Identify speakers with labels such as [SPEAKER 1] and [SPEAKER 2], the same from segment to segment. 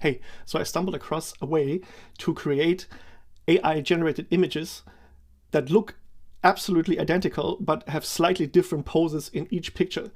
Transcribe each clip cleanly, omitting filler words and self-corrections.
[SPEAKER 1] Hey, so I stumbled across a way to create AI-generated images that look absolutely identical but have slightly different poses in each picture.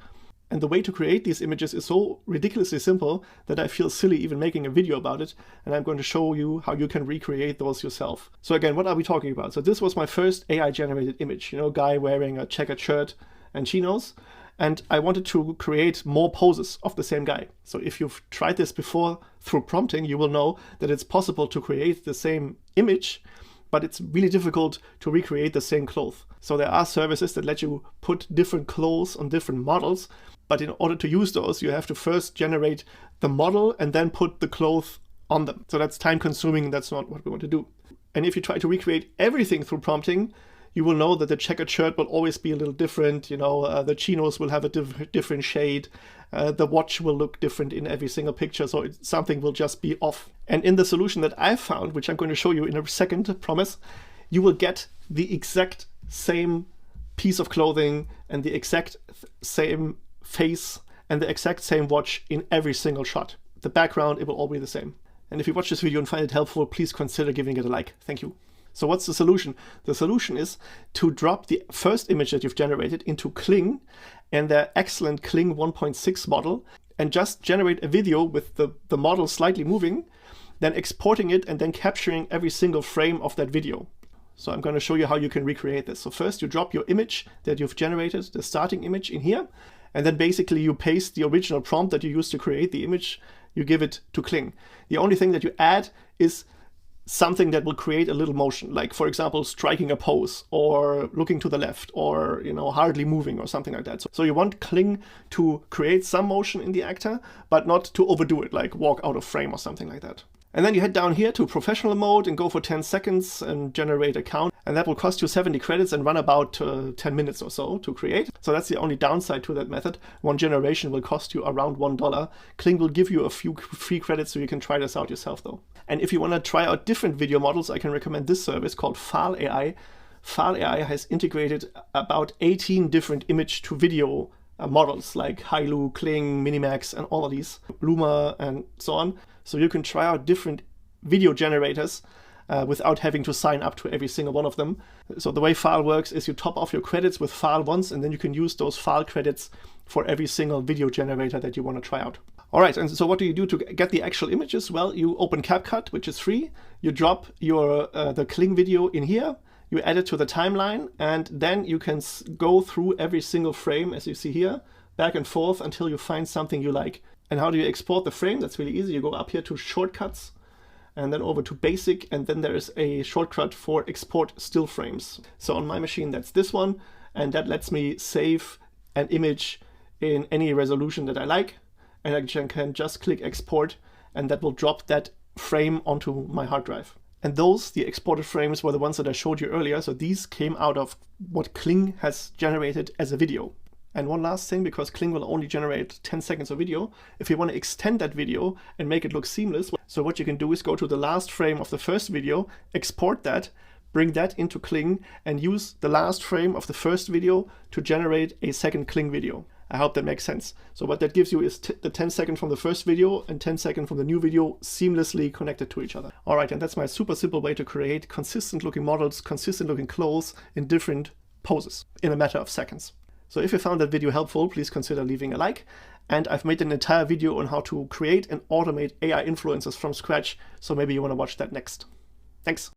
[SPEAKER 1] And the way to create these images is so ridiculously simple that I feel silly even making a video about it, and I'm going to show you how you can recreate those yourself. So again, what are we talking about? So this was my first AI-generated image, guy wearing a checkered shirt and chinos. And I wanted to create more poses of the same guy. So if you've tried this before through prompting, you will know that it's possible to create the same image, but it's really difficult to recreate the same clothes. So there are services that let you put different clothes on different models, but in order to use those, you have to first generate the model and then put the clothes on them. So that's time consuming, and that's not what we want to do. And if you try to recreate everything through prompting, you will know that the checkered shirt will always be a little different. The chinos will have a different shade. The watch will look different in every single picture. So something will just be off. And in the solution that I found, which I'm going to show you in a second, promise, you will get the exact same piece of clothing and the exact same face and the exact same watch in every single shot. The background, it will all be the same. And if you watch this video and find it helpful, please consider giving it a like. Thank you. So what's the solution? The solution is to drop the first image that you've generated into Kling and their excellent Kling 1.6 model and just generate a video with the model slightly moving, then exporting it and then capturing every single frame of that video. So I'm going to show you how you can recreate this. So first you drop your image that you've generated, the starting image in here, and then basically you paste the original prompt that you used to create the image, you give it to Kling. The only thing that you add is something that will create a little motion, like for example, striking a pose or looking to the left or, hardly moving or something like that. So you want Kling to create some motion in the actor, but not to overdo it, like walk out of frame or something like that. And then you head down here to professional mode and go for 10 seconds and generate a count. And that will cost you 70 credits and run about 10 minutes or so to create. So that's the only downside to that method. One generation will cost you around $1. Kling will give you a few free credits so you can try this out yourself though. And if you want to try out different video models, I can recommend this service called File AI. File AI has integrated about 18 different image to video models like Hailu, Kling, Minimax, and all of these, Luma, and so on. So you can try out different video generators without having to sign up to every single one of them. So the way File works is you top off your credits with File once, and then you can use those File credits for every single video generator that you want to try out. All right, and so what do you do to get the actual images? Well, you open CapCut, which is free. You drop your the Kling video in here. You add it to the timeline, and then you can go through every single frame, as you see here, back and forth until you find something you like. And how do you export the frame? That's really easy. You go up here to Shortcuts, and then over to Basic, and then there is a shortcut for Export Still Frames. So on my machine, that's this one, and that lets me save an image in any resolution that I like, and I can just click Export, and that will drop that frame onto my hard drive. And those, the exported frames, were the ones that I showed you earlier. So these came out of what Kling has generated as a video. And one last thing, because Kling will only generate 10 seconds of video, if you want to extend that video and make it look seamless, so what you can do is go to the last frame of the first video, export that, bring that into Kling, and use the last frame of the first video to generate a second Kling video. I hope that makes sense. So what that gives you is the 10 second from the first video and 10 second from the new video seamlessly connected to each other. All right, and that's my super simple way to create consistent looking models, consistent looking clothes in different poses in a matter of seconds. So if you found that video helpful, please consider leaving a like. And I've made an entire video on how to create and automate AI influencers from scratch. So maybe you want to watch that next. Thanks.